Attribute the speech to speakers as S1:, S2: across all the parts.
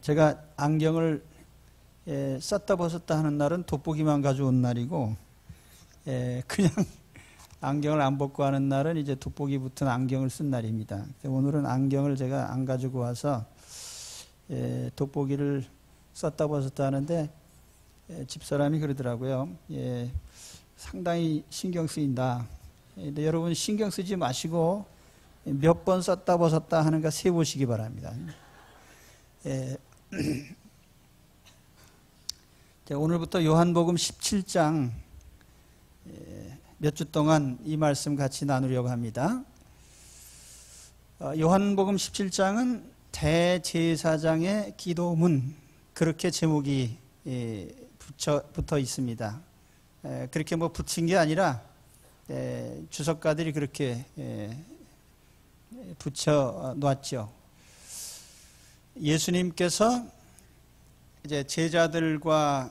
S1: 제가 안경을 썼다 벗었다 하는 날은 돋보기만 가져온 날이고, 그냥 안경을 안 벗고 하는 날은 이제 돋보기 붙은 안경을 쓴 날입니다. 오늘은 안경을 제가 안 가지고 와서 돋보기를 썼다 벗었다 하는데, 집사람이 그러더라고요. 상당히 신경 쓰인다. 근데 여러분 신경 쓰지 마시고 몇 번 썼다 벗었다 하는가 세보시기 바랍니다. 오늘부터 요한복음 17장 몇 주 동안 이 말씀 같이 나누려고 합니다. 요한복음 17장은 대제사장의 기도문, 그렇게 제목이 붙어 있습니다. 그렇게 뭐 붙인 게 아니라 주석가들이 그렇게 붙여 놨죠. 예수님께서 이제 제자들과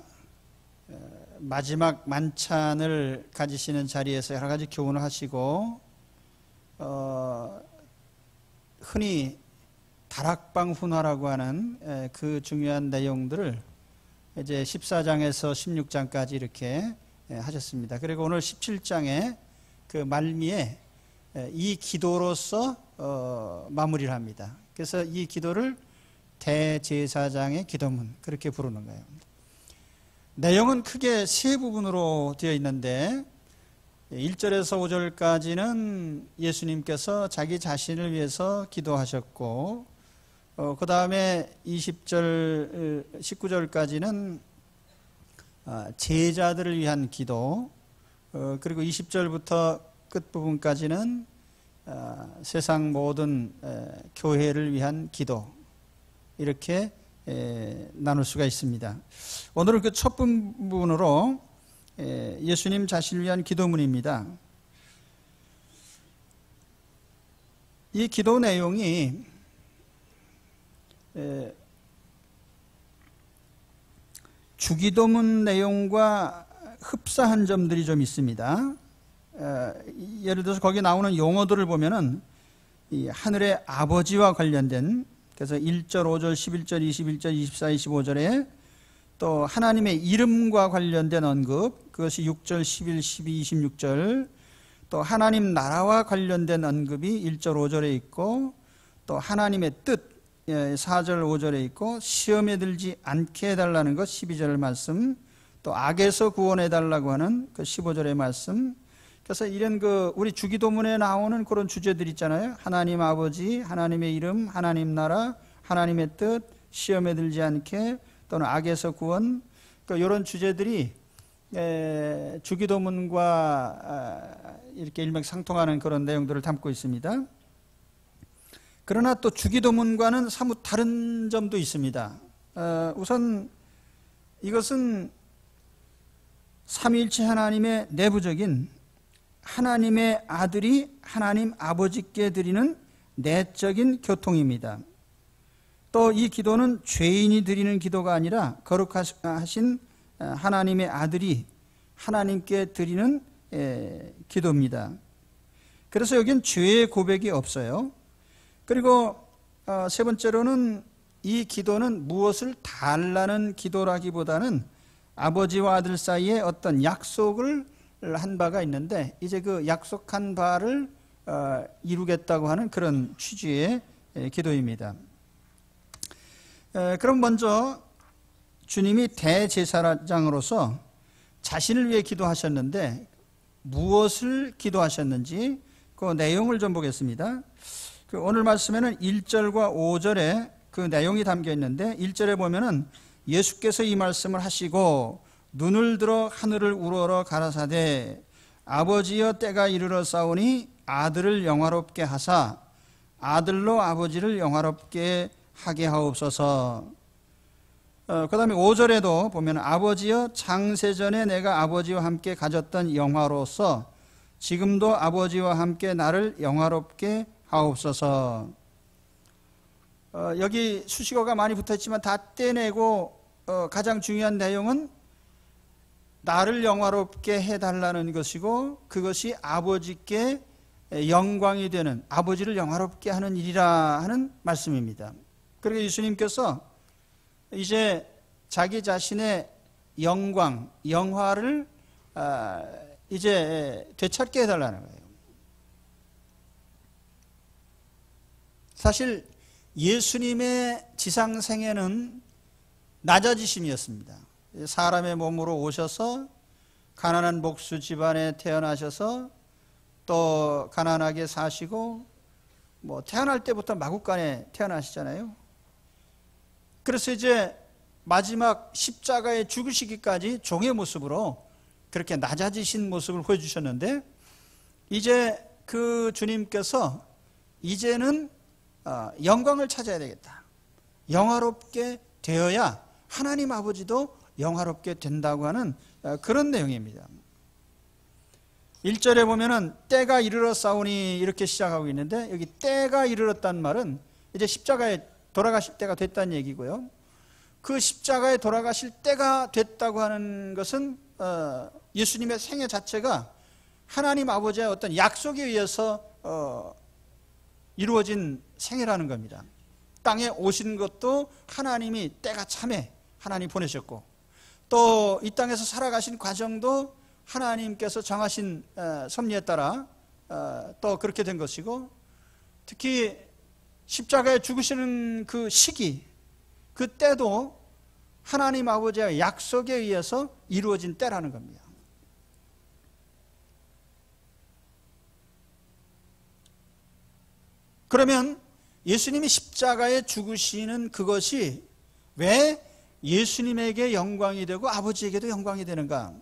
S1: 마지막 만찬을 가지시는 자리에서 여러 가지 교훈을 하시고, 흔히 다락방 훈화라고 하는 그 중요한 내용들을 이제 14장에서 16장까지 이렇게 하셨습니다. 그리고 오늘 17장에 그 말미에 이 기도로서 마무리를 합니다. 그래서 이 기도를 대제사장의 기도문, 그렇게 부르는 거예요. 내용은 크게 세 부분으로 되어 있는데, 1절에서 5절까지는 예수님께서 자기 자신을 위해서 기도하셨고, 그 다음에 19절까지는 제자들을 위한 기도, 그리고 20절부터 끝부분까지는 세상 모든 교회를 위한 기도, 이렇게 나눌 수가 있습니다. 오늘은 그 첫 부분으로 예수님 자신을 위한 기도문입니다. 이 기도 내용이 주기도문 내용과 흡사한 점들이 좀 있습니다. 예를 들어서 거기 나오는 용어들을 보면은 이 하늘의 아버지와 관련된, 그래서 1절, 5절, 11절, 21절, 24, 25절에 또 하나님의 이름과 관련된 언급, 그것이 6절, 11, 12, 26절, 또 하나님 나라와 관련된 언급이 1절, 5절에 있고, 또 하나님의 뜻 4절, 5절에 있고, 시험에 들지 않게 해달라는 것 12절 말씀, 또 악에서 구원해달라고 하는 그 15절의 말씀. 그래서 이런 우리 주기도문에 나오는 그런 주제들 있잖아요. 하나님 아버지, 하나님의 이름, 하나님 나라, 하나님의 뜻, 시험에 들지 않게, 또는 악에서 구원, 이런 주제들이 주기도문과 이렇게 일맥상통하는 그런 내용들을 담고 있습니다. 그러나 또 주기도문과는 사뭇 다른 점도 있습니다. 우선 이것은 삼위일체 하나님의 내부적인 하나님의 아들이 하나님 아버지께 드리는 내적인 교통입니다. 또 이 기도는 죄인이 드리는 기도가 아니라 거룩하신 하나님의 아들이 하나님께 드리는 기도입니다. 그래서 여기는 죄의 고백이 없어요. 그리고 세 번째로는 이 기도는 무엇을 달라는 기도라기보다는 아버지와 아들 사이에 어떤 약속을 한 바가 있는데, 이제 그 약속한 바를 이루겠다고 하는 그런 취지의 기도입니다. 그럼 먼저 주님이 대제사장으로서 자신을 위해 기도하셨는데 무엇을 기도하셨는지 그 내용을 좀 보겠습니다. 오늘 말씀에는 1절과 5절에 그 내용이 담겨 있는데, 1절에 보면은 예수께서 이 말씀을 하시고 눈을 들어 하늘을 우러러 가라사대 아버지여 때가 이르러 싸우니 아들을 영화롭게 하사 아들로 아버지를 영화롭게 하게 하옵소서. 그 다음에 5절에도 보면 아버지여 창세전에 내가 아버지와 함께 가졌던 영화로서 지금도 아버지와 함께 나를 영화롭게 하옵소서. 여기 수식어가 많이 붙어있지만 다 떼내고 가장 중요한 내용은 나를 영화롭게 해달라는 것이고, 그것이 아버지께 영광이 되는, 아버지를 영화롭게 하는 일이라 하는 말씀입니다. 그리고 예수님께서 이제 자기 자신의 영광, 영화를 이제 되찾게 해달라는 거예요. 사실 예수님의 지상생애는 낮아지심이었습니다. 사람의 몸으로 오셔서 가난한 목수 집안에 태어나셔서 또 가난하게 사시고 태어날 때부터 마구간에 태어나시잖아요. 그래서 이제 마지막 십자가에 죽으시기까지 종의 모습으로 그렇게 낮아지신 모습을 보여주셨는데, 이제 그 주님께서 이제는 영광을 찾아야 되겠다. 영화롭게 되어야 하나님 아버지도 영화롭게 된다고 하는 그런 내용입니다. 1절에 보면은 때가 이르렀사오니 이렇게 시작하고 있는데, 여기 때가 이르렀다는 말은 이제 십자가에 돌아가실 때가 됐다는 얘기고요. 그 십자가에 돌아가실 때가 됐다고 하는 것은 예수님의 생애 자체가 하나님 아버지의 어떤 약속에 의해서 이루어진 생애라는 겁니다. 땅에 오신 것도 하나님이 때가 참에 하나님 보내셨고, 또 이 땅에서 살아가신 과정도 하나님께서 정하신 섭리에 따라 또 그렇게 된 것이고, 특히 십자가에 죽으시는 그 시기, 그 때도 하나님 아버지의 약속에 의해서 이루어진 때라는 겁니다. 그러면 예수님이 십자가에 죽으시는 그것이 왜 예수님에게 영광이 되고 아버지에게도 영광이 되는가?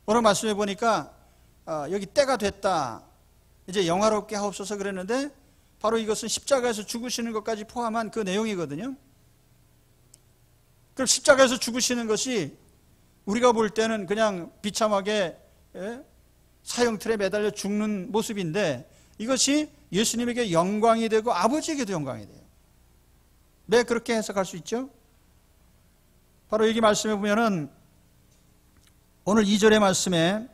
S1: 오늘 말씀해 보니까 여기 때가 됐다, 이제 영화롭게 하옵소서 그랬는데, 바로 이것은 십자가에서 죽으시는 것까지 포함한 그 내용이거든요. 그럼 십자가에서 죽으시는 것이 우리가 볼 때는 그냥 비참하게 사형틀에 매달려 죽는 모습인데, 이것이 예수님에게 영광이 되고 아버지에게도 영광이 돼요. 왜 그렇게 해석할 수 있죠? 바로 여기 말씀해 보면은 오늘 2절의 말씀에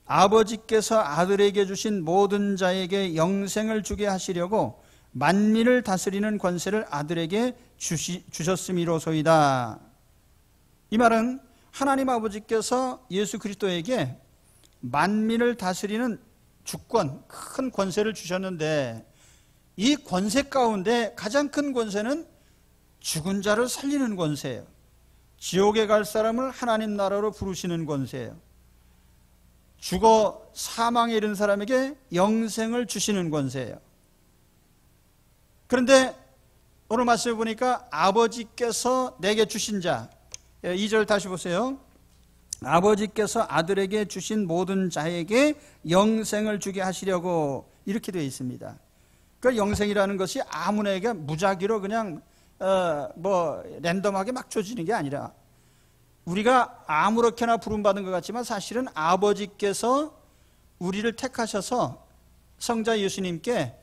S1: 아버지께서 아들에게 주신 모든 자에게 영생을 주게 하시려고 만민을 다스리는 권세를 아들에게 주셨음이로소이다. 이 말은 하나님 아버지께서 예수 그리스도에게 만민을 다스리는 주권, 큰 권세를 주셨는데, 이 권세 가운데 가장 큰 권세는 죽은 자를 살리는 권세예요. 지옥에 갈 사람을 하나님 나라로 부르시는 권세예요. 죽어 사망에 이른 사람에게 영생을 주시는 권세예요. 그런데 오늘 말씀을 보니까 아버지께서 내게 주신 자, 2절 다시 보세요. 아버지께서 아들에게 주신 모든 자에게 영생을 주게 하시려고, 이렇게 되어 있습니다. 그 영생이라는 것이 아무나에게 무작위로 그냥 랜덤하게 막 줘지는 게 아니라, 우리가 아무렇게나 부름받은 것 같지만 사실은 아버지께서 우리를 택하셔서 성자 예수님께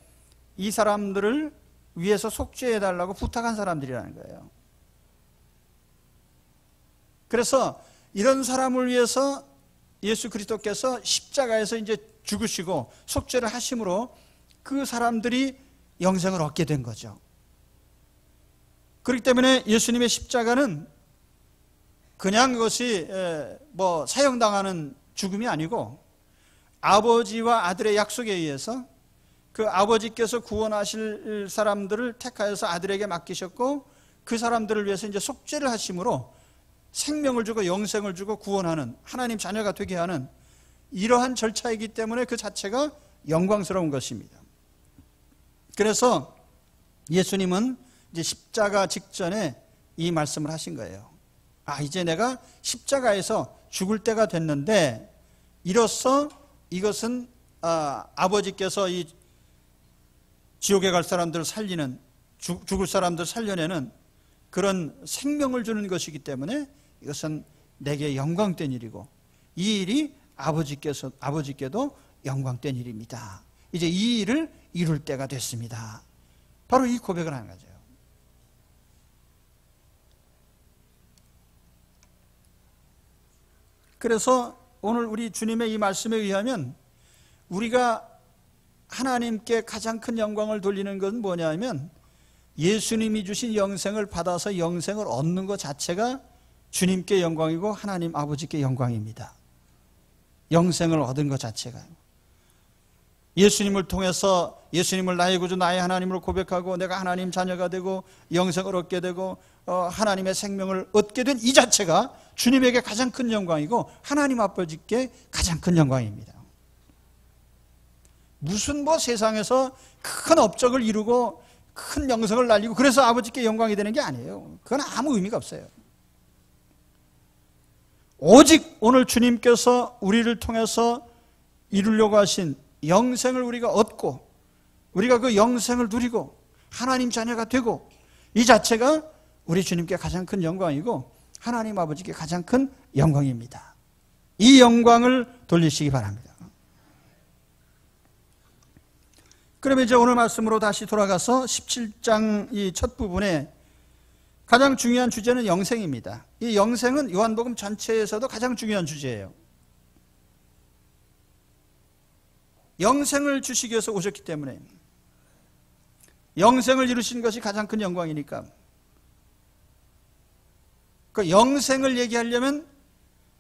S1: 이 사람들을 위해서 속죄해달라고 부탁한 사람들이라는 거예요. 그래서 이런 사람을 위해서 예수 그리스도께서 십자가에서 이제 죽으시고 속죄를 하심으로 그 사람들이 영생을 얻게 된 거죠. 그렇기 때문에 예수님의 십자가는 그냥 그것이 사형당하는 죽음이 아니고, 아버지와 아들의 약속에 의해서 그 아버지께서 구원하실 사람들을 택하여서 아들에게 맡기셨고, 그 사람들을 위해서 이제 속죄를 하심으로 생명을 주고 영생을 주고 구원하는, 하나님 자녀가 되게 하는 이러한 절차이기 때문에 그 자체가 영광스러운 것입니다. 그래서 예수님은 이제 십자가 직전에 이 말씀을 하신 거예요. 이제 내가 십자가에서 죽을 때가 됐는데, 이로써 이것은 아버지께서 이 지옥에 갈 사람들을 살리는, 죽을 사람들을 살려내는 그런 생명을 주는 것이기 때문에 이것은 내게 영광된 일이고, 이 일이 아버지께도 영광된 일입니다. 이제 이 일을 이룰 때가 됐습니다. 바로 이 고백을 하는 거죠. 그래서 오늘 우리 주님의 이 말씀에 의하면 우리가 하나님께 가장 큰 영광을 돌리는 것은 뭐냐면, 예수님이 주신 영생을 받아서 영생을 얻는 것 자체가 주님께 영광이고 하나님 아버지께 영광입니다. 영생을 얻은 것 자체가요. 예수님을 통해서 예수님을 나의 구주 나의 하나님으로 고백하고 내가 하나님 자녀가 되고 영생을 얻게 되고 하나님의 생명을 얻게 된 이 자체가 주님에게 가장 큰 영광이고 하나님 아버지께 가장 큰 영광입니다. 무슨 세상에서 큰 업적을 이루고 큰 영생을 날리고 그래서 아버지께 영광이 되는 게 아니에요. 그건 아무 의미가 없어요. 오직 오늘 주님께서 우리를 통해서 이루려고 하신 영생을 우리가 얻고 우리가 그 영생을 누리고 하나님 자녀가 되고 이 자체가 우리 주님께 가장 큰 영광이고 하나님 아버지께 가장 큰 영광입니다. 이 영광을 돌리시기 바랍니다. 그러면 이제 오늘 말씀으로 다시 돌아가서 17장 이 첫 부분에 가장 중요한 주제는 영생입니다. 이 영생은 요한복음 전체에서도 가장 중요한 주제예요. 영생을 주시기 위해서 오셨기 때문에 영생을 이루신 것이 가장 큰 영광이니까 그 영생을 얘기하려면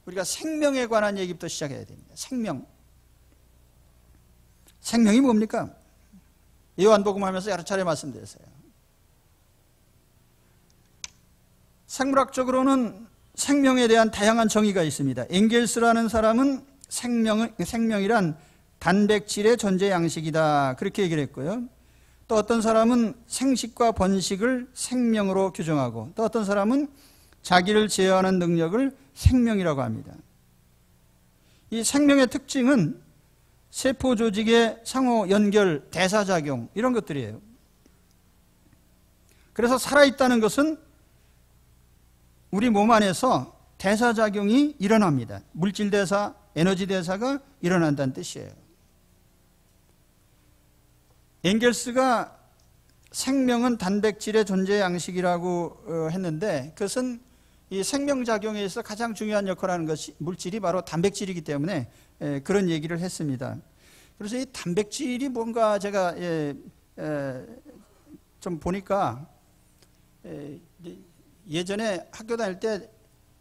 S1: 우리가 생명에 관한 얘기부터 시작해야 됩니다. 생명이 뭡니까? 요한복음 하면서 여러 차례 말씀드렸어요. 생물학적으로는 생명에 대한 다양한 정의가 있습니다. 엥겔스라는 사람은 생명이란 단백질의 존재 양식이다 그렇게 얘기를 했고요. 또 어떤 사람은 생식과 번식을 생명으로 규정하고 또 어떤 사람은 자기를 제어하는 능력을 생명이라고 합니다. 이 생명의 특징은 세포 조직의 상호 연결, 대사작용 이런 것들이에요. 그래서 살아있다는 것은 우리 몸 안에서 대사작용이 일어납니다. 물질 대사, 에너지 대사가 일어난다는 뜻이에요. 엥겔스가 생명은 단백질의 존재 양식이라고 했는데 그것은 이 생명작용에 있어서 가장 중요한 역할을 하는 것이 물질이 바로 단백질이기 때문에 그런 얘기를 했습니다. 그래서 이 단백질이 뭔가 제가 좀 보니까 예전에 학교 다닐 때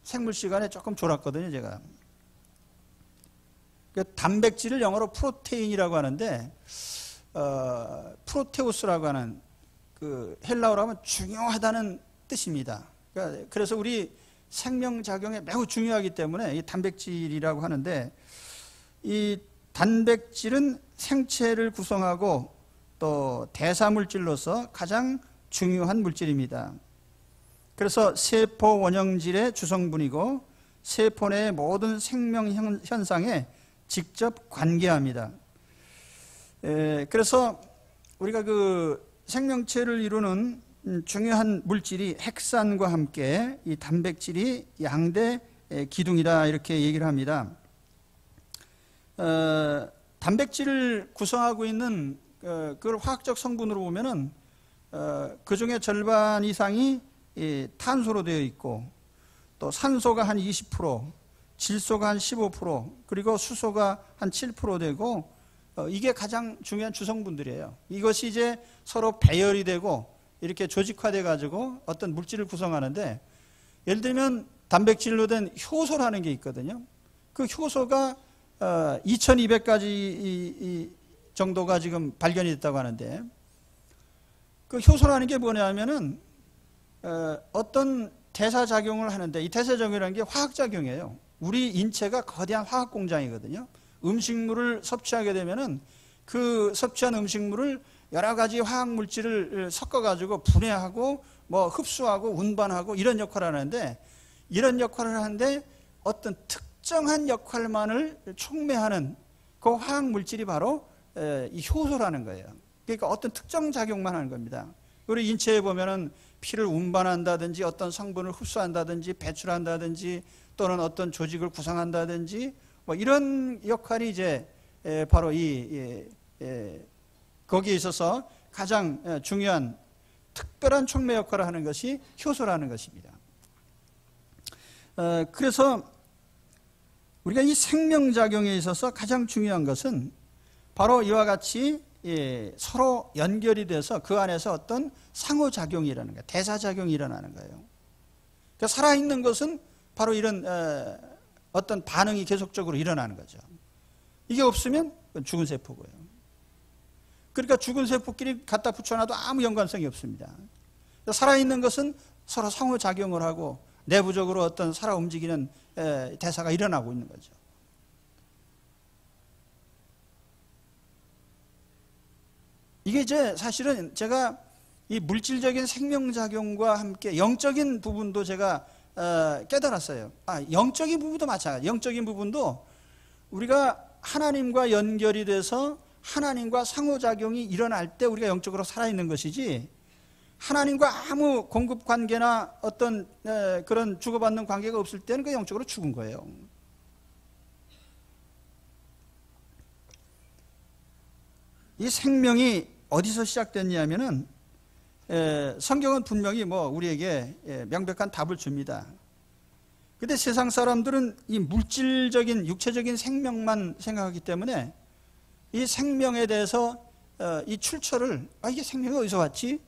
S1: 생물 시간에 조금 졸았거든요, 제가. 그 단백질을 영어로 프로테인이라고 하는데 프로테우스라고 하는 그 헬라어로 하면 중요하다는 뜻입니다. 그래서 우리 생명작용에 매우 중요하기 때문에 이 단백질이라고 하는데 이 단백질은 생체를 구성하고 또 대사물질로서 가장 중요한 물질입니다. 그래서 세포 원형질의 주성분이고 세포 내의 모든 생명 현상에 직접 관계합니다. 그래서 우리가 그 생명체를 이루는 중요한 물질이 핵산과 함께 이 단백질이 양대 기둥이다 이렇게 얘기를 합니다. 단백질을 구성하고 있는 그걸 화학적 성분으로 보면은 그 중에 절반 이상이 탄소로 되어 있고 또 산소가 한 20%, 질소가 한 15%, 그리고 수소가 한 7% 되고 이게 가장 중요한 주성분들이에요. 이것이 이제 서로 배열이 되고 이렇게 조직화돼 가지고 어떤 물질을 구성하는데 예를 들면 단백질로 된 효소라는 게 있거든요. 그 효소가 2200가지 정도가 지금 발견이 됐다고 하는데 그 효소라는 게 뭐냐면은 어떤 대사작용을 하는데 이 대사작용이라는 게 화학작용이에요. 우리 인체가 거대한 화학공장이거든요. 음식물을 섭취하게 되면은 그 섭취한 음식물을 여러 가지 화학물질을 섞어가지고 분해하고 뭐 흡수하고 운반하고 이런 역할을 하는데 이런 역할을 하는데 어떤 특정한 역할만을 촉매하는 그 화학물질이 바로 이 효소라는 거예요. 그러니까 어떤 특정 작용만 하는 겁니다. 우리 인체에 보면은 피를 운반한다든지 어떤 성분을 흡수한다든지 배출한다든지 또는 어떤 조직을 구성한다든지 뭐 이런 역할이 이제 바로 거기에 있어서 가장 중요한 특별한 촉매 역할을 하는 것이 효소라는 것입니다. 그래서 우리가 이 생명작용에 있어서 가장 중요한 것은 바로 이와 같이 서로 연결이 돼서 그 안에서 어떤 상호작용이 일어나는 거예요. 대사작용이 일어나는 거예요. 그러니까 살아있는 것은 바로 이런 어떤 반응이 계속적으로 일어나는 거죠. 이게 없으면 죽은 세포고요. 그러니까 죽은 세포끼리 갖다 붙여놔도 아무 연관성이 없습니다. 살아있는 것은 서로 상호작용을 하고 내부적으로 어떤 살아 움직이는 대사가 일어나고 있는 거죠. 이게 이제 사실은 제가 이 물질적인 생명작용과 함께 영적인 부분도 제가 깨달았어요. 영적인 부분도 마찬가지. 영적인 부분도 우리가 하나님과 연결이 돼서 하나님과 상호작용이 일어날 때 우리가 영적으로 살아있는 것이지, 하나님과 아무 공급관계나 어떤 그런 주고받는 관계가 없을 때는 그 영적으로 죽은 거예요. 이 생명이 어디서 시작됐냐면은 성경은 분명히 우리에게 명백한 답을 줍니다. 근데 세상 사람들은 이 물질적인 육체적인 생명만 생각하기 때문에 이 생명에 대해서 이 출처를 이게 생명이 어디서 왔지?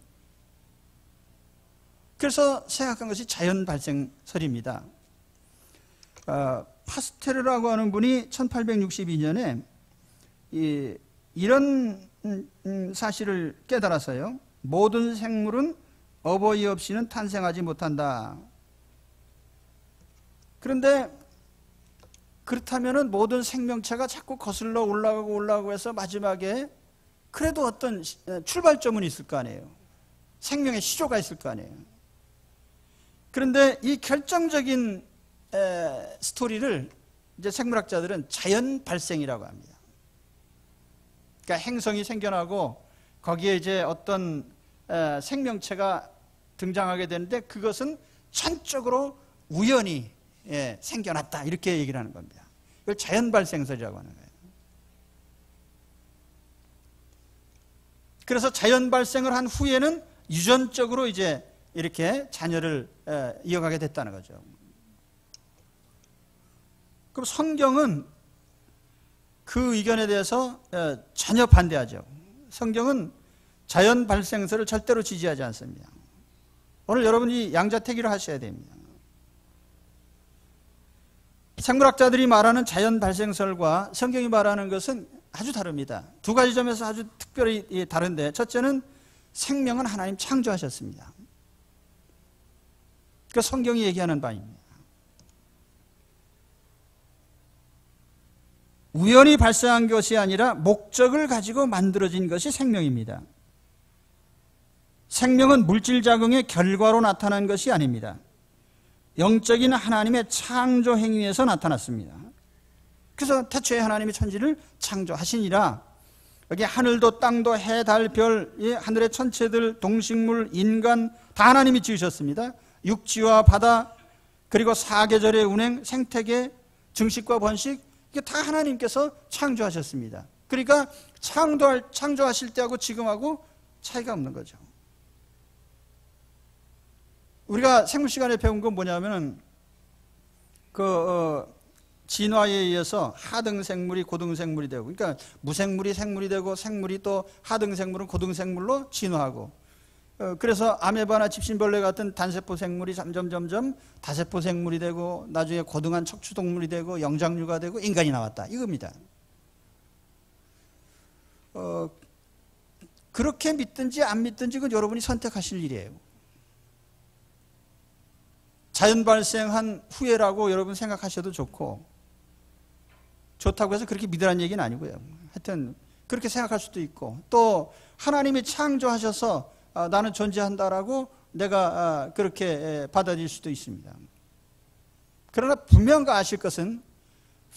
S1: 그래서 생각한 것이 자연 발생설입니다. 파스테르라고 하는 분이 1862년에 이런 사실을 깨달았어요. 모든 생물은 어버이 없이는 탄생하지 못한다. 그런데 그렇다면 모든 생명체가 자꾸 거슬러 올라가고 해서 마지막에 그래도 어떤 출발점은 있을 거 아니에요. 생명의 시조가 있을 거 아니에요. 그런데 이 결정적인 스토리를 이제 생물학자들은 자연 발생이라고 합니다. 그러니까 행성이 생겨나고 거기에 이제 어떤 생명체가 등장하게 되는데 그것은 전적으로 우연히 생겨났다, 이렇게 얘기를 하는 겁니다. 이걸 자연 발생설이라고 하는 거예요. 그래서 자연 발생을 한 후에는 유전적으로 이제 이렇게 자녀를 이어가게 됐다는 거죠. 그럼 성경은 그 의견에 대해서 전혀 반대하죠. 성경은 자연 발생설을 절대로 지지하지 않습니다. 오늘 여러분이 양자택일을 하셔야 됩니다. 생물학자들이 말하는 자연 발생설과 성경이 말하는 것은 아주 다릅니다. 두 가지 점에서 아주 특별히 다른데, 첫째는 생명은 하나님 창조하셨습니다. 그 성경이 얘기하는 바입니다. 우연히 발생한 것이 아니라 목적을 가지고 만들어진 것이 생명입니다. 생명은 물질작용의 결과로 나타난 것이 아닙니다. 영적인 하나님의 창조 행위에서 나타났습니다. 그래서 태초에 하나님이 천지를 창조하시니라. 여기 하늘도 땅도 해, 달, 별, 하늘의 천체들, 동식물, 인간 다 하나님이 지으셨습니다. 육지와 바다, 그리고 사계절의 운행, 생태계, 증식과 번식, 이게 다 하나님께서 창조하셨습니다. 그러니까 창조하실 때하고 지금하고 차이가 없는 거죠. 우리가 생물 시간에 배운 건 뭐냐면은 진화에 의해서 하등생물이 고등생물이 되고, 그러니까 무생물이 생물이 되고 생물이 또 하등생물은 고등생물로 진화하고, 그래서 아메바나 집신벌레 같은 단세포 생물이 점점 다세포 생물이 되고 나중에 고등한 척추동물이 되고 영장류가 되고 인간이 나왔다, 이겁니다. 그렇게 믿든지 안 믿든지 그건 여러분이 선택하실 일이에요. 자연 발생한 후에라고 여러분 생각하셔도 좋다고 해서 그렇게 믿으라는 얘기는 아니고요. 하여튼 그렇게 생각할 수도 있고, 또 하나님이 창조하셔서 나는 존재한다라고 내가 그렇게 받아들일 수도 있습니다. 그러나 분명 아실 것은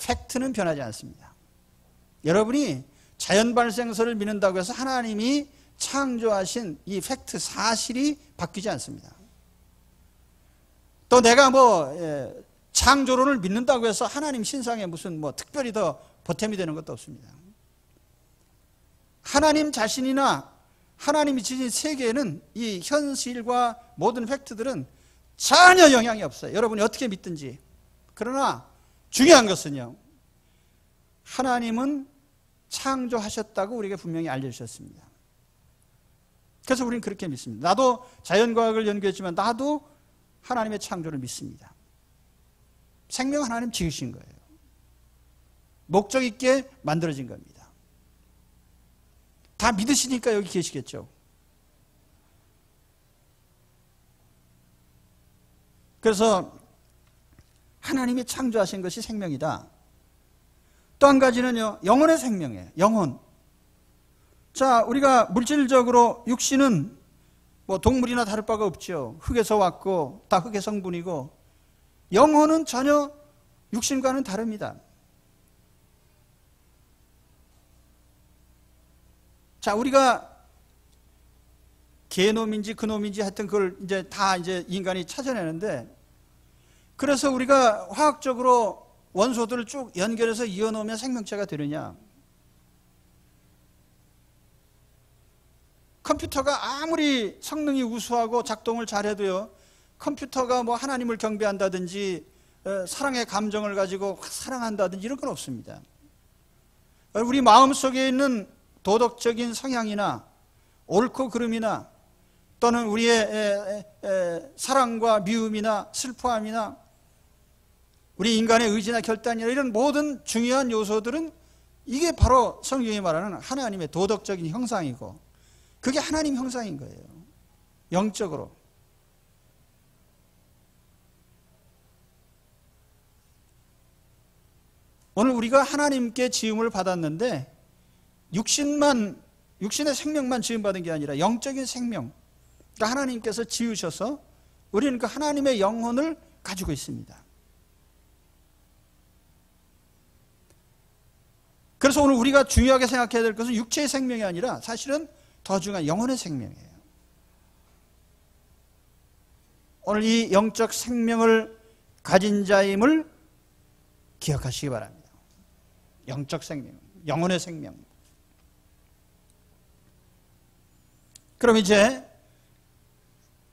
S1: 팩트는 변하지 않습니다. 여러분이 자연 발생설을 믿는다고 해서 하나님이 창조하신 이 팩트, 사실이 바뀌지 않습니다. 또 내가 창조론을 믿는다고 해서 하나님 신상에 무슨 특별히 더 보탬이 되는 것도 없습니다. 하나님 자신이나 하나님이 지신 세계에는 이 현실과 모든 팩트들은 전혀 영향이 없어요. 여러분이 어떻게 믿든지. 그러나 중요한 것은요, 하나님은 창조하셨다고 우리에게 분명히 알려주셨습니다. 그래서 우리는 그렇게 믿습니다. 나도 자연과학을 연구했지만 나도 하나님의 창조를 믿습니다. 생명 하나님 지으신 거예요. 목적 있게 만들어진 겁니다. 다 믿으시니까 여기 계시겠죠. 그래서 하나님이 창조하신 것이 생명이다. 또 한 가지는요, 영혼의 생명이에요. 영혼. 자, 우리가 물질적으로 육신은 뭐 동물이나 다를 바가 없죠. 흙에서 왔고 다 흙의 성분이고, 영혼은 전혀 육신과는 다릅니다. 자, 우리가 개놈인지 그놈인지 하여튼 그걸 이제 다 이제 인간이 찾아내는데, 그래서 우리가 화학적으로 원소들을 쭉 연결해서 이어놓으면 생명체가 되느냐? 컴퓨터가 아무리 성능이 우수하고 작동을 잘해도요, 컴퓨터가 뭐 하나님을 경배한다든지 사랑의 감정을 가지고 사랑한다든지 이런 건 없습니다. 우리 마음속에 있는 도덕적인 성향이나 옳고 그름이나 또는 우리의 사랑과 미움이나 슬퍼함이나 우리 인간의 의지나 결단이나 이런 모든 중요한 요소들은 이게 바로 성경이 말하는 하나님의 도덕적인 형상이고, 그게 하나님 형상인 거예요. 영적으로. 오늘 우리가 하나님께 지음을 받았는데 육신의 생명만 지음받은 게 아니라 영적인 생명, 그러니까 하나님께서 지으셔서 우리는 그 하나님의 영혼을 가지고 있습니다. 그래서 오늘 우리가 중요하게 생각해야 될 것은 육체의 생명이 아니라 사실은 더 중요한 영혼의 생명이에요. 오늘 이 영적 생명을 가진 자임을 기억하시기 바랍니다. 영적 생명, 영혼의 생명. 그럼 이제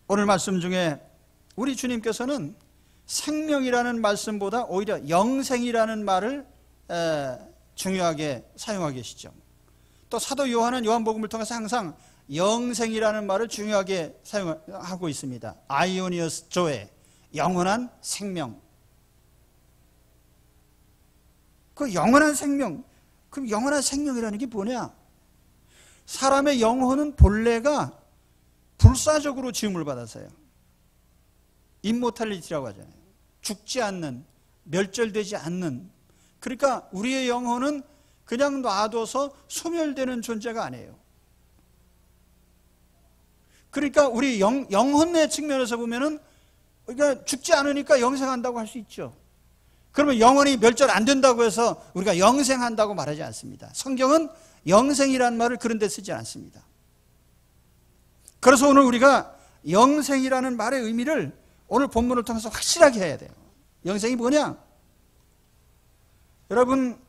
S1: 오늘 말씀 중에 우리 주님께서는 생명이라는 말씀보다 오히려 영생이라는 말을 중요하게 사용하고 계시죠. 또 사도 요한은 요한복음을 통해서 항상 영생이라는 말을 중요하게 사용하고 있습니다. 아이오니어스 조에, 영원한 생명. 그 영원한 생명, 그럼 영원한 생명이라는 게 뭐냐? 사람의 영혼은 본래가 불사적으로 지음을 받아서요. 임모탈리티라고 하잖아요. 죽지 않는, 멸절되지 않는. 그러니까 우리의 영혼은 그냥 놔둬서 소멸되는 존재가 아니에요. 그러니까 우리 영혼의 측면에서 보면은 우리가 죽지 않으니까 영생한다고 할 수 있죠. 그러면 영혼이 멸절 안 된다고 해서 우리가 영생한다고 말하지 않습니다. 성경은 영생이라는 말을 그런 데 쓰지 않습니다. 그래서 오늘 우리가 영생이라는 말의 의미를 오늘 본문을 통해서 확실하게 해야 돼요. 영생이 뭐냐? 여러분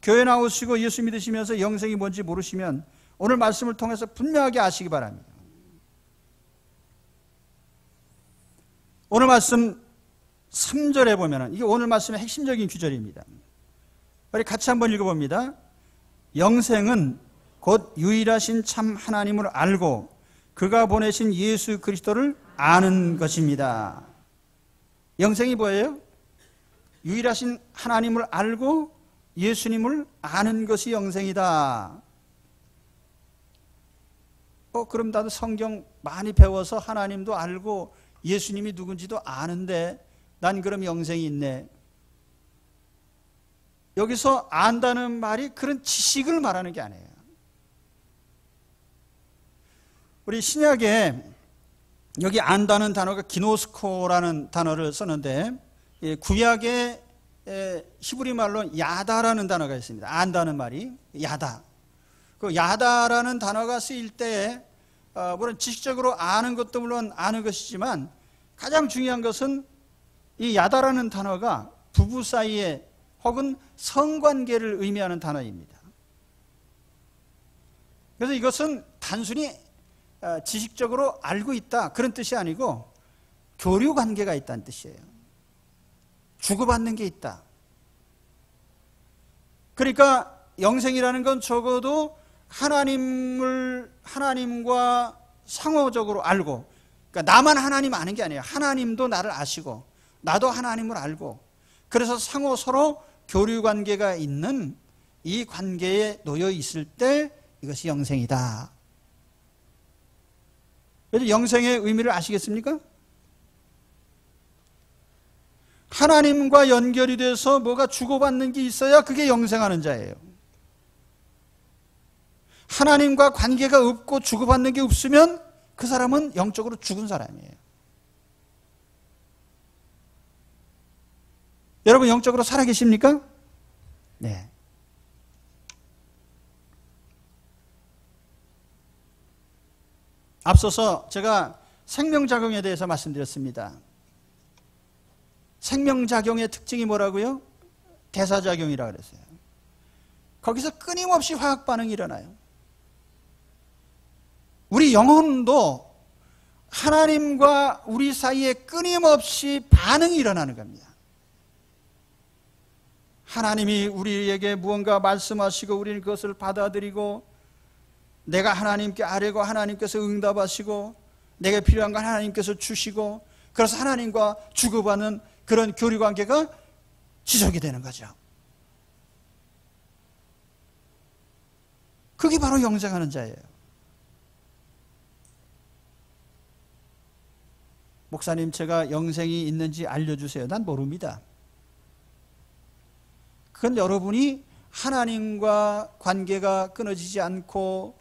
S1: 교회 나오시고 예수 믿으시면서 영생이 뭔지 모르시면 오늘 말씀을 통해서 분명하게 아시기 바랍니다. 오늘 말씀 3절에 보면은 이게 오늘 말씀의 핵심적인 구절입니다. 우리 같이 한번 읽어봅니다. 영생은 곧 유일하신 참 하나님을 알고 그가 보내신 예수 그리스도를 아는 것입니다. 영생이 뭐예요? 유일하신 하나님을 알고 예수님을 아는 것이 영생이다. 그럼 나도 성경 많이 배워서 하나님도 알고 예수님이 누군지도 아는데 난 그럼 영생이 있네. 여기서 안다는 말이 그런 지식을 말하는 게 아니에요. 우리 신약에 여기 안다는 단어가 기노스코라는 단어를 썼는데 구약에 히브리 말로 야다라는 단어가 있습니다. 안다는 말이 야다. 그 야다라는 단어가 쓰일 때 물론 지식적으로 아는 것도 물론 아는 것이지만 가장 중요한 것은 이 야다라는 단어가 부부 사이에 혹은 성관계를 의미하는 단어입니다. 그래서 이것은 단순히 지식적으로 알고 있다 그런 뜻이 아니고 교류 관계가 있다는 뜻이에요. 주고받는 게 있다. 그러니까 영생이라는 건 적어도 하나님과 상호적으로 알고, 그러니까 나만 하나님 아는 게 아니에요. 하나님도 나를 아시고 나도 하나님을 알고, 그래서 상호 서로 교류 관계가 있는 이 관계에 놓여 있을 때 이것이 영생이다. 그래서 영생의 의미를 아시겠습니까? 하나님과 연결이 돼서 뭐가 주고받는 게 있어야 그게 영생하는 자예요. 하나님과 관계가 없고 주고받는 게 없으면 그 사람은 영적으로 죽은 사람이에요. 여러분 영적으로 살아계십니까? 네. 앞서서 제가 생명작용에 대해서 말씀드렸습니다. 생명작용의 특징이 뭐라고요? 대사작용이라고 그랬어요. 거기서 끊임없이 화학반응이 일어나요. 우리 영혼도 하나님과 우리 사이에 끊임없이 반응이 일어나는 겁니다. 하나님이 우리에게 무언가 말씀하시고 우리는 그것을 받아들이고, 내가 하나님께 아뢰고 하나님께서 응답하시고, 내게 필요한 걸 하나님께서 주시고, 그래서 하나님과 주고받는 그런 교류관계가 지속이 되는 거죠. 그게 바로 영생하는 자예요. 목사님, 제가 영생이 있는지 알려주세요. 난 모릅니다. 그건 여러분이 하나님과 관계가 끊어지지 않고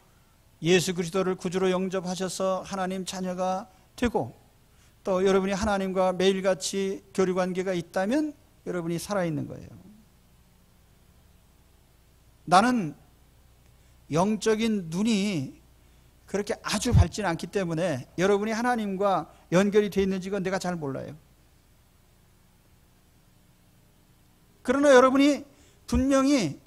S1: 예수 그리스도를 구주로 영접하셔서 하나님 자녀가 되고, 또 여러분이 하나님과 매일같이 교류관계가 있다면 여러분이 살아있는 거예요. 나는 영적인 눈이 그렇게 아주 밝지는 않기 때문에 여러분이 하나님과 연결이 되어 있는지 그건 내가 잘 몰라요. 그러나 여러분이 분명히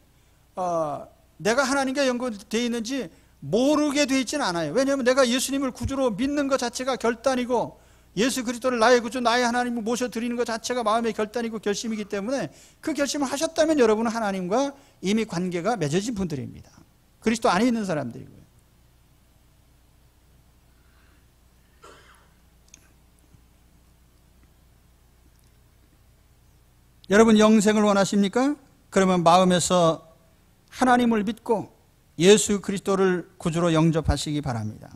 S1: 내가 하나님과 연결되어 있는지 모르게 되어 있지는 않아요. 왜냐하면 내가 예수님을 구주로 믿는 것 자체가 결단이고, 예수 그리스도를 나의 구주, 나의 하나님을 모셔드리는 것 자체가 마음의 결단이고 결심이기 때문에 그 결심을 하셨다면 여러분은 하나님과 이미 관계가 맺어진 분들입니다. 그리스도 안에 있는 사람들이고요. 여러분 영생을 원하십니까? 그러면 마음에서 하나님을 믿고 예수 그리스도를 구주로 영접하시기 바랍니다.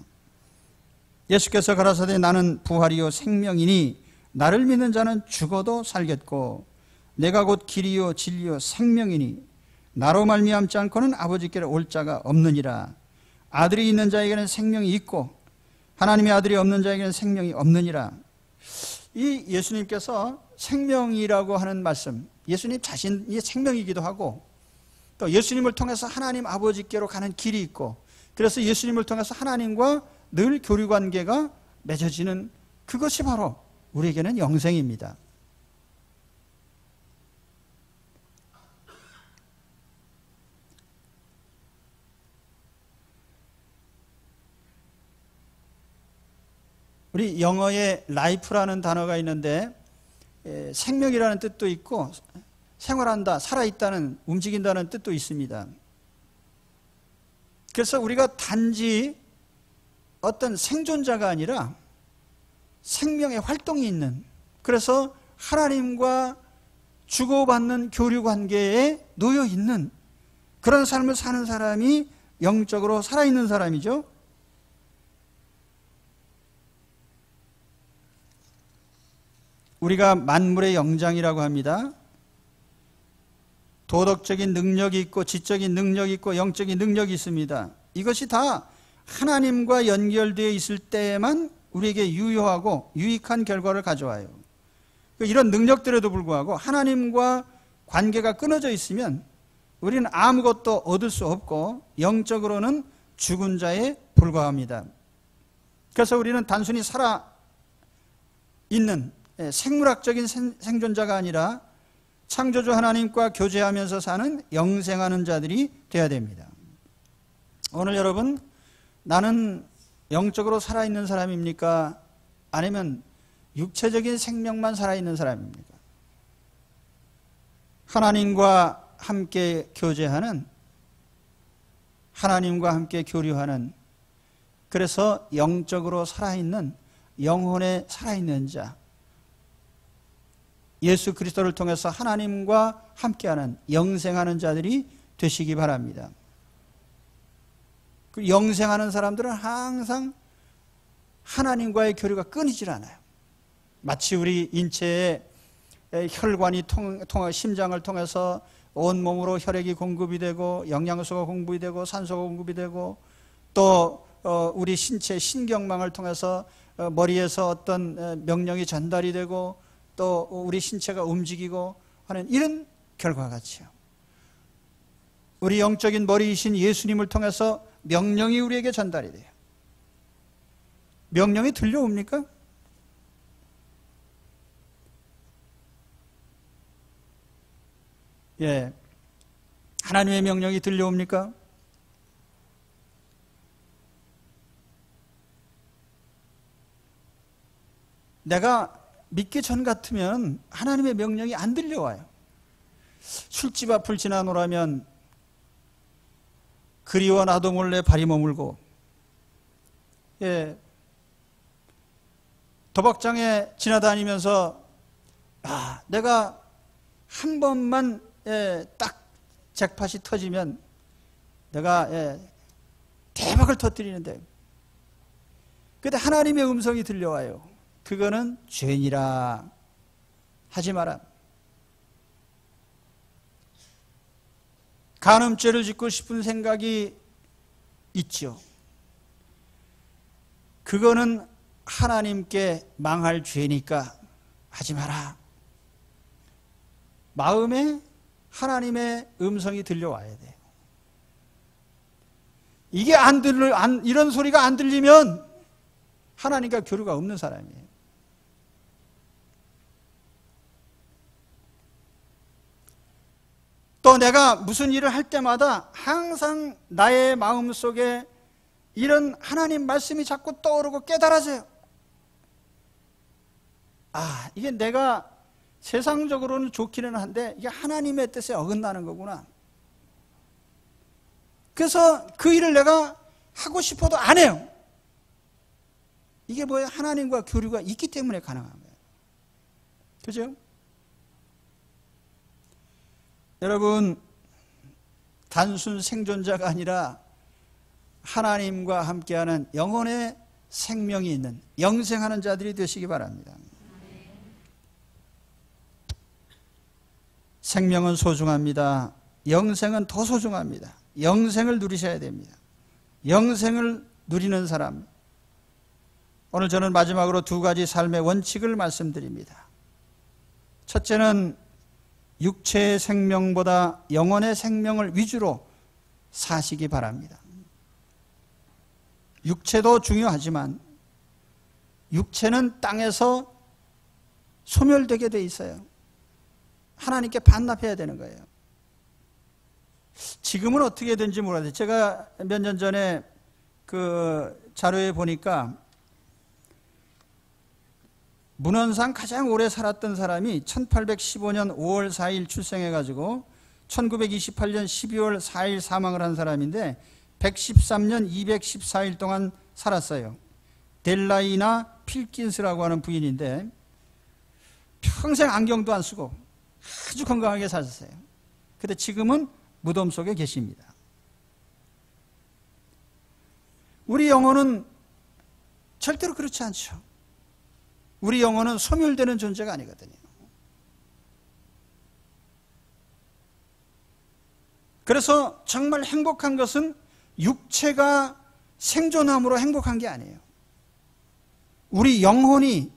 S1: 예수께서 가라사대 나는 부활이요 생명이니 나를 믿는 자는 죽어도 살겠고 내가 곧 길이요 진리요 생명이니 나로 말미암지 않고는 아버지께로 올 자가 없느니라. 아들이 있는 자에게는 생명이 있고 하나님의 아들이 없는 자에게는 생명이 없느니라. 이 예수님께서 생명이라고 하는 말씀, 예수님 자신이 생명이기도 하고, 또 예수님을 통해서 하나님 아버지께로 가는 길이 있고, 그래서 예수님을 통해서 하나님과 늘 교류관계가 맺어지는 그것이 바로 우리에게는 영생입니다. 우리 영어에 life라는 단어가 있는데 생명이라는 뜻도 있고 생활한다, 살아있다는, 움직인다는 뜻도 있습니다. 그래서 우리가 단지 어떤 생존자가 아니라 생명의 활동이 있는, 그래서 하나님과 주고받는 교류관계에 놓여있는 그런 삶을 사는 사람이 영적으로 살아있는 사람이죠. 우리가 만물의 영장이라고 합니다. 도덕적인 능력이 있고 지적인 능력이 있고 영적인 능력이 있습니다. 이것이 다 하나님과 연결되어 있을 때에만 우리에게 유효하고 유익한 결과를 가져와요. 이런 능력들에도 불구하고 하나님과 관계가 끊어져 있으면 우리는 아무것도 얻을 수 없고 영적으로는 죽은 자에 불과합니다. 그래서 우리는 단순히 살아있는 생물학적인 생존자가 아니라 창조주 하나님과 교제하면서 사는 영생하는 자들이 되어야 됩니다. 오늘 여러분, 나는 영적으로 살아있는 사람입니까? 아니면 육체적인 생명만 살아있는 사람입니까? 하나님과 함께 교제하는 하나님과 함께 교류하는, 그래서 영적으로 살아있는, 영혼에 살아있는 자, 예수 그리스도를 통해서 하나님과 함께하는 영생하는 자들이 되시기 바랍니다. 그 영생하는 사람들은 항상 하나님과의 교류가 끊이질 않아요. 마치 우리 인체의 혈관이 심장을 통해서 온몸으로 혈액이 공급이 되고 영양소가 공급이 되고 산소가 공급이 되고, 또 우리 신체 신경망을 통해서 머리에서 어떤 명령이 전달이 되고, 또 우리 신체가 움직이고 하는 이런 결과가 같이요. 우리 영적인 머리이신 예수님을 통해서 명령이 우리에게 전달이 돼요. 명령이 들려옵니까? 예. 하나님의 명령이 들려옵니까? 내가 믿기 전 같으면 하나님의 명령이 안 들려와요. 술집 앞을 지나노라면 그리워 나도 몰래 발이 머물고, 예, 도박장에 지나다니면서 내가 한 번만 딱 잭팟이 터지면 내가 대박을 터뜨리는데, 그때 하나님의 음성이 들려와요. 그거는 죄니라, 하지 마라. 간음죄를 짓고 싶은 생각이 있죠. 그거는 하나님께 망할 죄니까 하지 마라. 마음에 하나님의 음성이 들려와야 돼요. 이게 이런 소리가 안 들리면 하나님과 교류가 없는 사람이에요. 또 내가 무슨 일을 할 때마다 항상 나의 마음속에 이런 하나님 말씀이 자꾸 떠오르고 깨달아져요. 이게 내가 세상적으로는 좋기는 한데 이게 하나님의 뜻에 어긋나는 거구나. 그래서 그 일을 내가 하고 싶어도 안 해요. 이게 뭐예요? 하나님과 교류가 있기 때문에 가능한 거예요. 그죠? 여러분, 단순 생존자가 아니라 하나님과 함께하는 영혼의 생명이 있는 영생하는 자들이 되시기 바랍니다. 생명은 소중합니다. 영생은 더 소중합니다. 영생을 누리셔야 됩니다. 영생을 누리는 사람, 오늘 저는 마지막으로 두 가지 삶의 원칙을 말씀드립니다. 첫째는 육체의 생명보다 영혼의 생명을 위주로 사시기 바랍니다. 육체도 중요하지만 육체는 땅에서 소멸되게 돼 있어요. 하나님께 반납해야 되는 거예요. 지금은 어떻게 된지 모르겠어요. 제가 몇 년 전에 그 자료에 보니까 문헌상 가장 오래 살았던 사람이 1815년 5월 4일 출생해가지고 1928년 12월 4일 사망을 한 사람인데 113년 214일 동안 살았어요. 델라이나 필킨스라고 하는 부인인데 평생 안경도 안 쓰고 아주 건강하게 사셨어요. 근데 지금은 무덤 속에 계십니다. 우리 영혼은 절대로 그렇지 않죠. 우리 영혼은 소멸되는 존재가 아니거든요. 그래서 정말 행복한 것은 육체가 생존함으로 행복한 게 아니에요. 우리 영혼이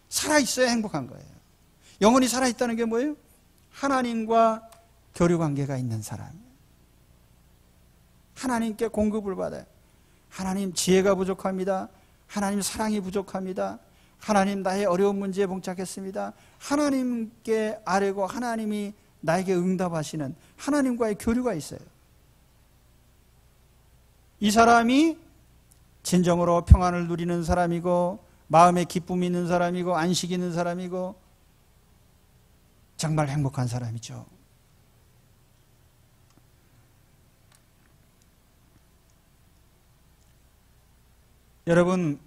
S1: 살아있어야 행복한 거예요. 영혼이 살아있다는 게 뭐예요? 하나님과 교류관계가 있는 사람. 하나님께 공급을 받아요. 하나님 지혜가 부족합니다. 하나님 사랑이 부족합니다. 하나님 나의 어려운 문제에 봉착했습니다. 하나님께 아뢰고 하나님이 나에게 응답하시는 하나님과의 교류가 있어요. 이 사람이 진정으로 평안을 누리는 사람이고 마음에 기쁨이 있는 사람이고 안식이 있는 사람이고 정말 행복한 사람이죠. 여러분,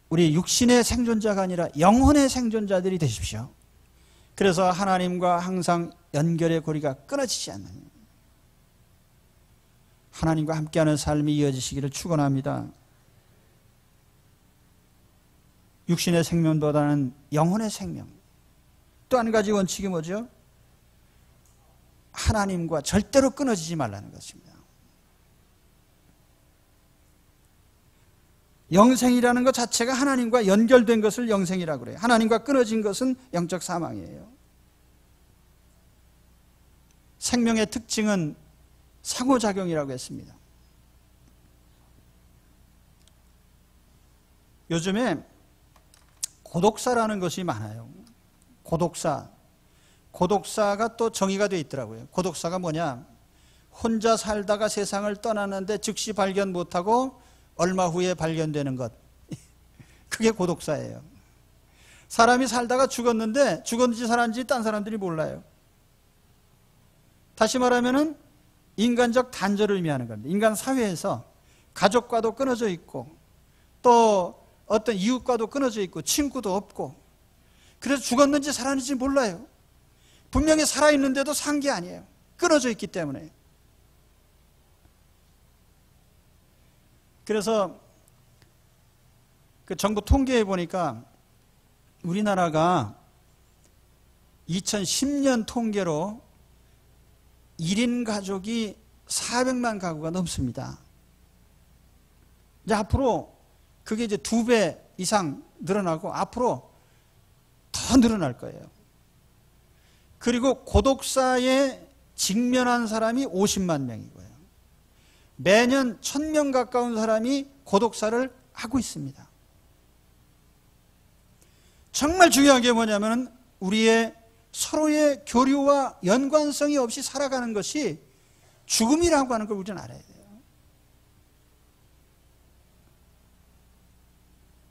S1: 우리 육신의 생존자가 아니라 영혼의 생존자들이 되십시오. 그래서 하나님과 항상 연결의 고리가 끊어지지 않는, 하나님과 함께하는 삶이 이어지시기를 축원합니다. 육신의 생명보다는 영혼의 생명. 또 한 가지 원칙이 뭐죠? 하나님과 절대로 끊어지지 말라는 것입니다. 영생이라는 것 자체가 하나님과 연결된 것을 영생이라고 그래요. 하나님과 끊어진 것은 영적 사망이에요. 생명의 특징은 상호작용이라고 했습니다. 요즘에 고독사라는 것이 많아요. 고독사가 또 정의가 되어 있더라고요. 고독사가 뭐냐? 혼자 살다가 세상을 떠났는데 즉시 발견 못하고 얼마 후에 발견되는 것. 그게 고독사예요. 사람이 살다가 죽었는데 죽었는지 살았는지 딴 사람들이 몰라요. 다시 말하면은 인간적 단절을 의미하는 겁니다. 인간 사회에서 가족과도 끊어져 있고 또 어떤 이웃과도 끊어져 있고 친구도 없고, 그래서 죽었는지 살았는지 몰라요. 분명히 살아있는데도 산 게 아니에요. 끊어져 있기 때문에. 그래서 그 정부 통계에 보니까 우리나라가 2010년 통계로 1인 가족이 400만 가구가 넘습니다. 이제 앞으로 그게 이제 2배 이상 늘어나고 앞으로 더 늘어날 거예요. 그리고 고독사에 직면한 사람이 50만 명이고요. 매년 1000명 가까운 사람이 고독사를 하고 있습니다. 정말 중요한 게 뭐냐면 우리의 서로의 교류와 연관성이 없이 살아가는 것이 죽음이라고 하는 걸 우리는 알아야 돼요.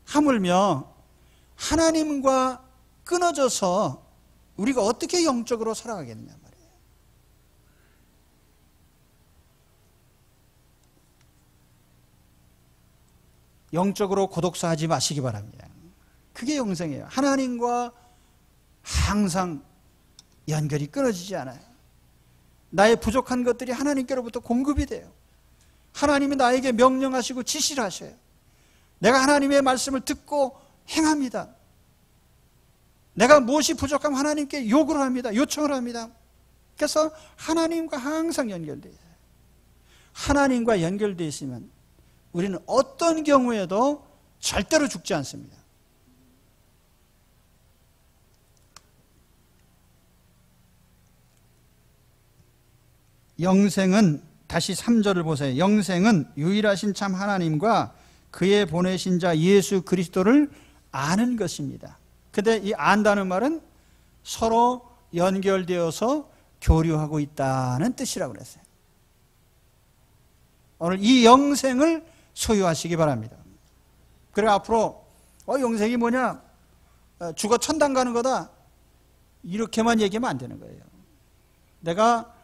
S1: 하물며 하나님과 끊어져서 우리가 어떻게 영적으로 살아가겠느냐 말이에요. 영적으로 고독사하지 마시기 바랍니다. 그게 영생이에요. 하나님과 항상 연결이 끊어지지 않아요. 나의 부족한 것들이 하나님께로부터 공급이 돼요. 하나님이 나에게 명령하시고 지시를 하셔요. 내가 하나님의 말씀을 듣고 행합니다. 내가 무엇이 부족하면 하나님께 요구를 합니다. 요청을 합니다. 그래서 하나님과 항상 연결되어 있어요. 하나님과 연결되어 있으면 우리는 어떤 경우에도 절대로 죽지 않습니다. 영생은, 다시 3절을 보세요. 영생은 유일하신 참 하나님과 그의 보내신 자 예수 그리스도를 아는 것입니다. 근데 이 안다는 말은 서로 연결되어서 교류하고 있다는 뜻이라고 그랬어요. 오늘 이 영생을 소유하시기 바랍니다. 그리고 앞으로 영생이 뭐냐? 죽어 천당 가는 거다. 이렇게만 얘기하면 안 되는 거예요. 내가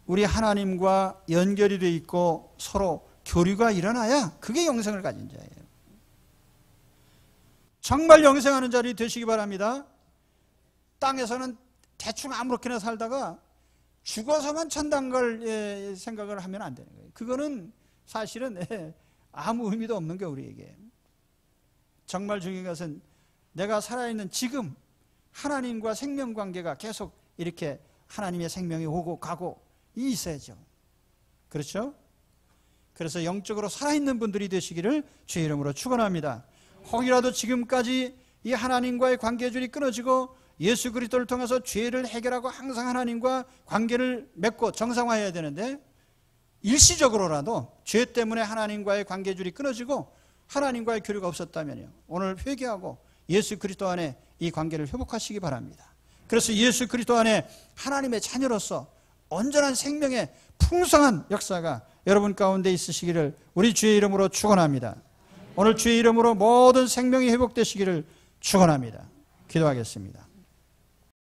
S1: 우리 하나님과 연결이 되어 있고 서로 교류가 일어나야 그게 영생을 가진 자예요. 정말 영생하는 자리 되시기 바랍니다. 땅에서는 대충 아무렇게나 살다가 죽어서만 천당 갈 생각을 하면 안 되는 거예요. 그거는 사실은 아무 의미도 없는 게 우리에게. 정말 중요한 것은 내가 살아있는 지금 하나님과 생명관계가 계속 이렇게 하나님의 생명이 오고 가고 있어야죠. 그렇죠? 그래서 영적으로 살아있는 분들이 되시기를 주의 이름으로 축원합니다. 혹이라도 지금까지 이 하나님과의 관계줄이 끊어지고 예수 그리스도를 통해서 죄를 해결하고 항상 하나님과 관계를 맺고 정상화해야 되는데 일시적으로라도 죄 때문에 하나님과의 관계줄이 끊어지고 하나님과의 교류가 없었다면요, 오늘 회개하고 예수 그리스도 안에 이 관계를 회복하시기 바랍니다. 그래서 예수 그리스도 안에 하나님의 자녀로서 온전한 생명의 풍성한 역사가 여러분 가운데 있으시기를 우리 주의 이름으로 축원합니다. 오늘 주의 이름으로 모든 생명이 회복되시기를 축원합니다. 기도하겠습니다.